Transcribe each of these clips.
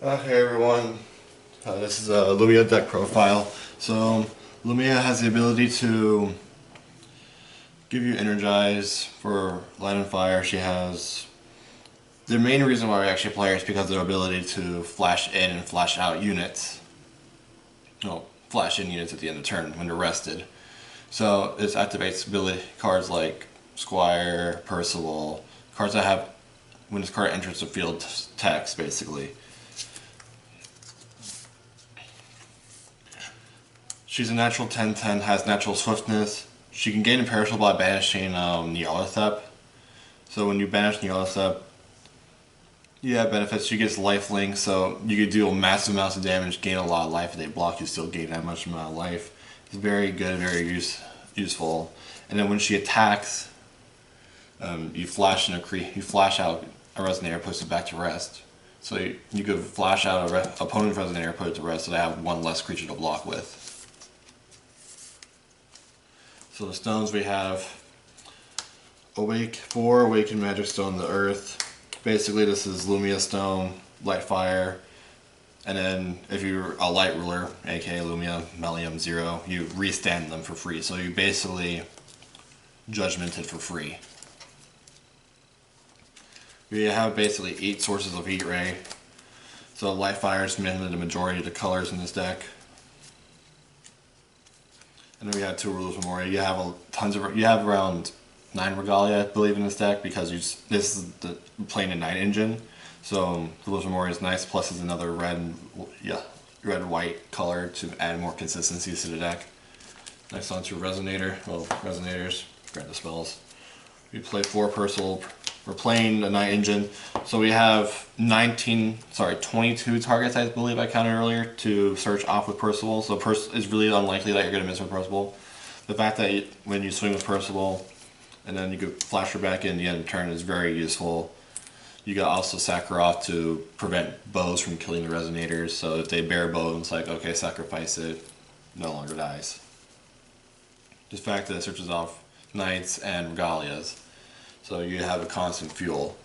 Hey everyone, this is a Lumia deck profile. So Lumia has the ability to give you Energize for Light and Fire. She has the main reason why we actually play her is because of her ability to flash in and flash out units. No, flash in units at the end of turn when they're rested. So this activates ability cards like Squire, Perceval, cards that have when this card enters the field text basically. She's a natural 10/10, has natural swiftness. She can gain imperishable by banishing Nyarlathotep. So when you banish Nyarlathotep, you have benefits. She gets lifelink, so you could do massive amounts of damage, gain a lot of life. If they block, you still gain that much amount of life. It's very good, very useful. And then when she attacks, you flash out a Resonator, puts it back to rest. So you could flash out a opponent's Resonator, put it to rest, so they have one less creature to block with. So the stones we have four Awakened Magic Stone, the Earth. Basically this is Lumia Stone, Light Fire, and then if you're a Light Ruler, aka Lumia, Melium 0, you restand them for free. So you basically Judgmented for free. We have basically 8 sources of Heat Ray. So Light Fire is mainly the majority of the colors in this deck. And then we have 2 Rulers of Memoria. You have around 9 Regalia, I believe, in this deck because this is playing a Night Engine. So Rulers of Memoria is nice. Plus, is another red-white color to add more consistency to the deck. Next on to Resonator. Well, Resonators. Grant the spells. We play 4 Perceval. We're playing a Night Engine. So we have 22 targets, I believe I counted earlier, to search off with Perceval. So it's really unlikely that you're going to miss with Perceval. The fact that when you swing with Perceval, and then you could flash her back in the end of the turn is very useful. You can also sack her off to prevent bows from killing the Resonators. So if they bear bow, it's like, okay, sacrifice it, no longer dies. The fact that it searches off Knights and Regalias. So you have a constant fuel.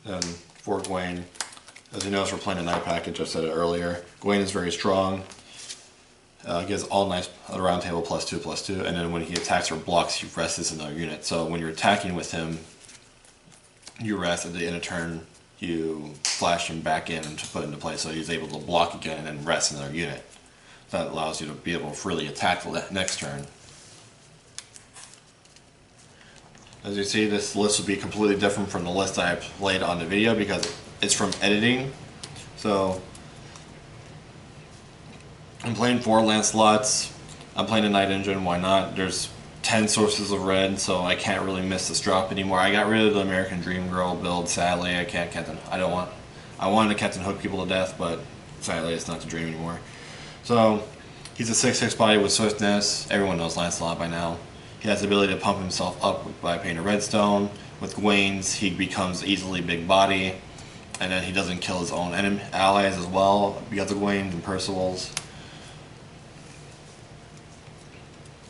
Then for Gawain, as you notice, we're playing a Knight package. I said it earlier. Gawain is very strong. Gives all Knights at the round table +2/+2, and then when he attacks or blocks, he rests as another unit. So when you're attacking with him, you rest at the end of turn. You flash him back in to put into play, so he's able to block again and then rest another unit. That allows you to be able to freely attack the next turn. As you see, this list will be completely different from the list I played on the video because it's from editing. So I'm playing 4 Lancelots. I'm playing a Night Engine, why not? There's 10 sources of red, so I can't really miss this drop anymore. I got rid of the American Dream Girl build, sadly. I wanted to Captain Hook people to death, but sadly it's not the dream anymore. So he's a 6/6 body with swiftness. Everyone knows Lancelot by now. He has the ability to pump himself up by paying a redstone. With Gawain's, he becomes easily big body, and then he doesn't kill his own allies as well because of Gawain's and Perceval's.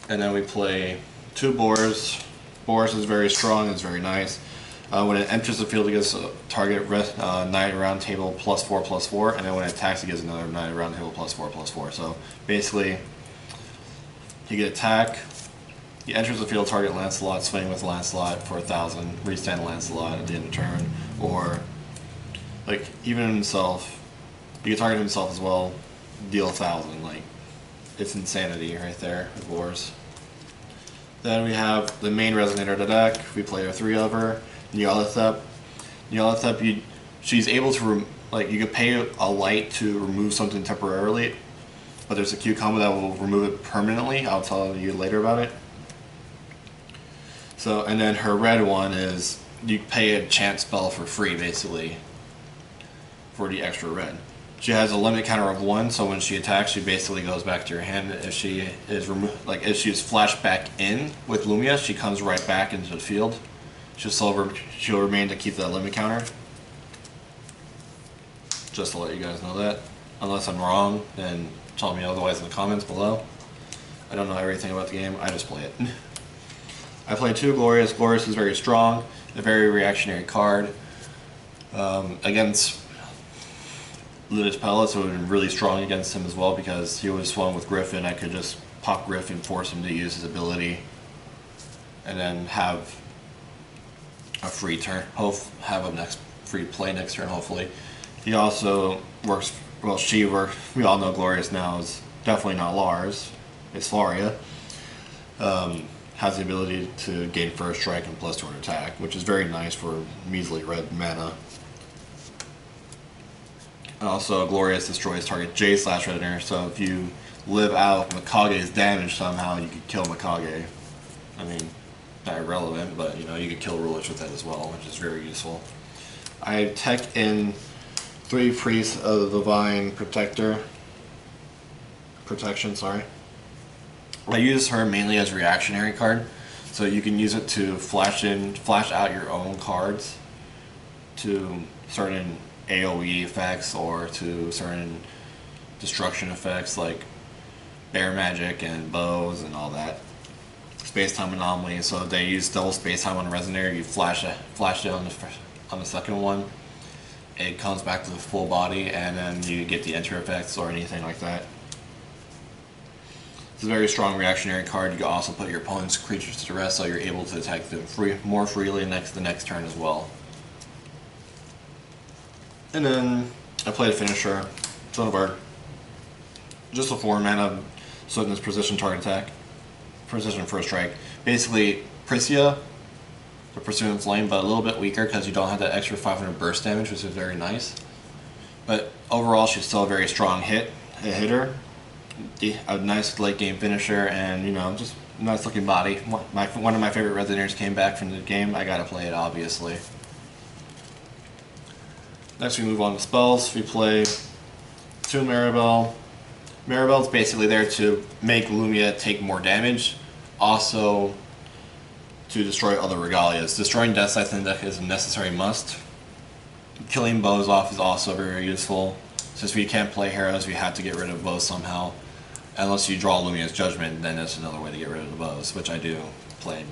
And then we play 2 Boars. Boars is very strong, it's very nice. When it enters the field, it gives a target Knight round table +4/+4, and then when it attacks, it gives another Knight round table +4/+4. So basically, you get attack. He enters the field, target Lancelot, swing with Lancelot for 1,000, restand Lancelot at the end of turn, or like even himself, you can target himself as well, deal 1,000. Like it's insanity right there with Wars. Then we have the main Resonator of the deck. We play 3 of her. Nyarlathotep. Nyarlathotep, she's able to you could pay a light to remove something temporarily, but there's a Q combo that will remove it permanently. I'll tell you later about it. So, and then her red one is you pay a chant spell for free, basically, for the extra red. She has a limit counter of 1, so when she attacks, she basically goes back to your hand. If she is flashed back in with Lumia, she comes right back into the field. She'll remain to keep that limit counter. Just to let you guys know that. Unless I'm wrong, then tell me otherwise in the comments below. I don't know everything about the game, I just play it. I play 2 Glorius. Glorius is very strong, a very reactionary card. Against lit his pellets, so it would have been really strong against him as well because he was swung with Griffin. I could just pop Griffin, force him to use his ability, and then have a free turn. Have a next free play next turn, hopefully. He also works, well, she works, we all know Glorius now is definitely not Lars, it's Floria. Has the ability to gain first strike and plus 2 on attack, which is very nice for measly red mana. And also, Glorius destroys target J/Redditor, so if you live out Mikage's damage somehow, you could kill Mikage. I mean, not irrelevant, but you know, you could kill rulers with that as well, which is very useful. I tech in 3 Priests of the Divine Protection, sorry. I use her mainly as a reactionary card, so you can use it to flash out your own cards to certain AoE effects or to certain destruction effects like bear magic and bows and all that. Space-time anomaly, so if they use double space-time on a resonator, you flash it on the second one. It comes back to the full body, and then you get the enter effects or anything like that. It's a very strong reactionary card. You can also put your opponent's creatures to rest, so you're able to attack them more freely the next turn as well. And then I played a finisher. It's one of our, just a 4 mana, so in this precision target attack, precision first strike. Basically, Priscia, the Pursuing Flame, but a little bit weaker because you don't have that extra 500 burst damage, which is very nice. But overall, she's still a very strong hitter. A nice late game finisher, and you know, just a nice looking body. One of my favorite Resonators came back from the game. I gotta play it, obviously. Next we move on to spells. We play 2 Marybell. Marybell's basically there to make Lumia take more damage, also to destroy other regalias. Destroying deathscythe in the deck is a necessary must. Killing bows off is also very useful. Since we can't play heroes, we have to get rid of bows somehow. Unless you draw Lumia's Judgment, then that's another way to get rid of the bows, which I do play in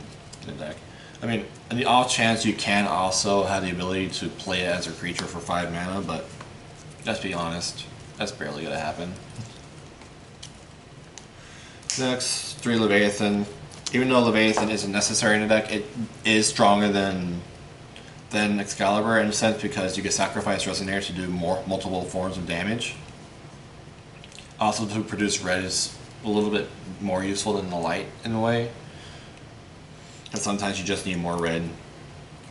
the deck. I mean, in the off chance you can also have the ability to play it as a creature for 5 mana, but let's be honest, that's barely going to happen. Next, 3 Laevateinn. Even though Laevateinn isn't necessary in the deck, it is stronger than Excalibur in a sense because you can sacrifice Resonator to do multiple forms of damage. Also, to produce red is a little bit more useful than the light in a way. And sometimes you just need more red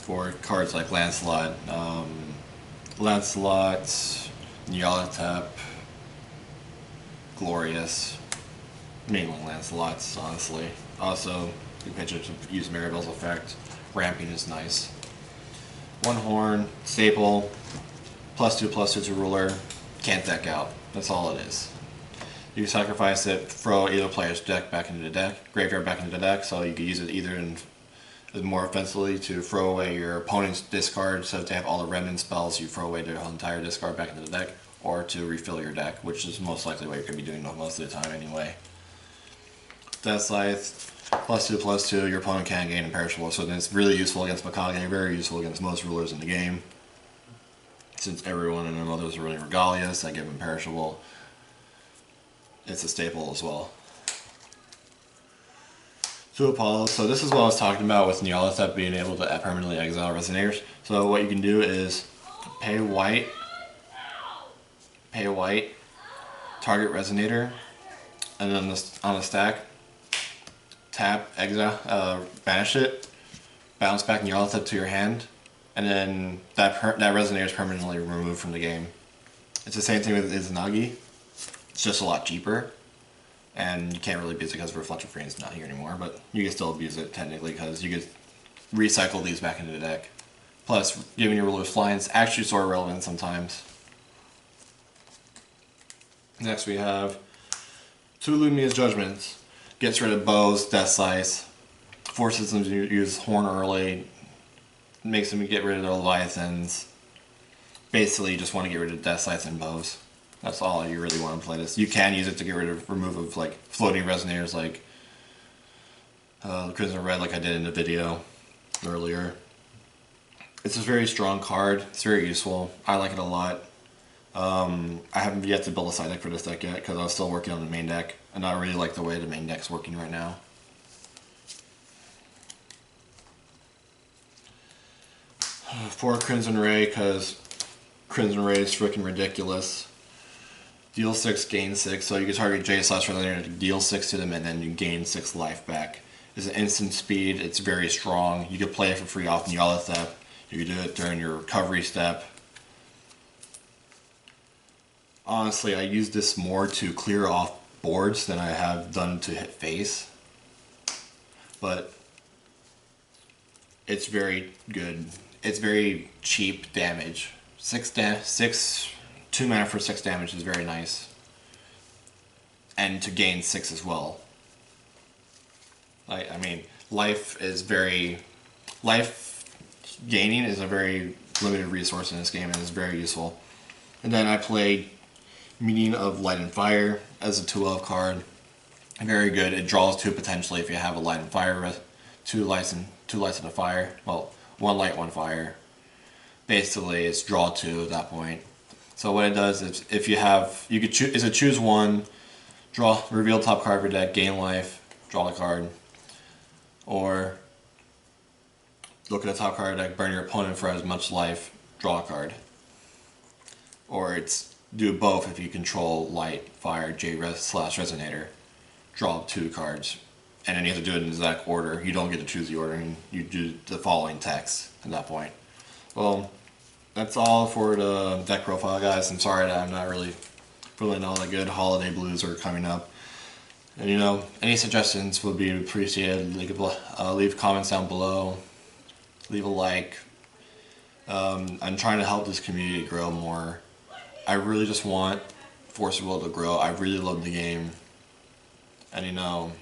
for cards like Lancelot, Nyarlathotep, Glorius, mainly Lancelot's, honestly. Also, you can pitch it to use Marybell's effect. Ramping is nice. 1 horn, staple, +2/+2 to ruler, can't deck out. That's all it is. You sacrifice it, throw either player's deck back into the deck, graveyard back into the deck, so you can use it either more offensively to throw away your opponent's discard, so if they have all the remnant spells, you throw away their entire discard back into the deck, or to refill your deck, which is most likely what you're going to be doing most of the time anyway. Deathscythe, +2/+2, your opponent can't gain imperishable, so then it's really useful against Mikage, very useful against most rulers in the game. Since everyone and their mothers are really regalias, I give imperishable. It's a staple as well. 2 Apollos. So this is what I was talking about with Nyarlathotep being able to permanently exile Resonators. So what you can do is pay white, target Resonator, and then on a stack, tap, exile, banish it, bounce back Nyarlathotep to your hand, and then that Resonator is permanently removed from the game. It's the same thing with Izanagi. It's just a lot cheaper, and you can't really abuse it because Reflection Frame is not here anymore, but you can still abuse it technically because you could recycle these back into the deck. Plus, giving your rulers flying is actually sort of relevant sometimes. Next we have 2 Lumia's Judgments. Gets rid of bows, deathscythe, forces them to use horn early, makes them get rid of their Leviathans. Basically, you just want to get rid of deathscythe and bows. That's all you really want to play this. You can use it to get rid of like floating Resonators like Crimson Red, like I did in the video earlier. It's a very strong card. It's very useful. I like it a lot. I haven't yet to build a side deck for this deck yet because I was still working on the main deck. And I really like the way the main deck's working right now. For Crimson Ray, because Crimson Ray is freaking ridiculous. Deal 6, gain 6, so you can target J/Resonator to deal 6 to them and then you gain 6 life back. It's an instant speed, it's very strong. You can play it for free off Nyarlathotep. You can do it during your recovery step. Honestly, I use this more to clear off boards than I have done to hit face. But it's very good. It's very cheap damage. 2 mana for 6 damage is very nice. And to gain 6 as well. I mean, life gaining is a very limited resource in this game and is very useful. And then I played Meaning of Light and Fire as a 2-of card. Very good. It draws 2 potentially if you have a Light and Fire, 2 lights and a fire. Well, 1 light, 1 fire. Basically, it's draw 2 at that point. So what it does is, if you have, you could choose. Is it choose 1, draw, reveal top card of your deck, gain life, draw the card, or look at the top card of the deck, burn your opponent for as much life, draw a card. Or it's do both if you control light, fire, J/Resonator, draw 2 cards, and then you have to do it in the exact order. You don't get to choose the order, and you do the following text at that point. Well, that's all for the deck profile, guys. I'm sorry that I'm not really feeling all that good. Holiday blues are coming up. And you know, any suggestions would be appreciated. Leave comments down below. Leave a like. I'm trying to help this community grow more. I really just want Perceval to grow. I really love the game. And you know,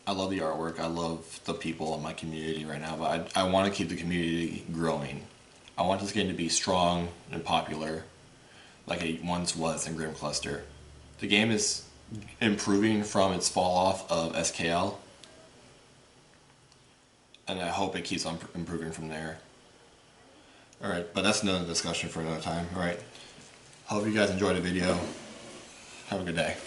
I love the artwork, I love the people in my community right now, but I want to keep the community growing. I want this game to be strong and popular, like it once was in Grim Cluster. The game is improving from its fall off of SKL, and I hope it keeps on improving from there. Alright, but that's another discussion for another time. Alright, hope you guys enjoyed the video. Have a good day.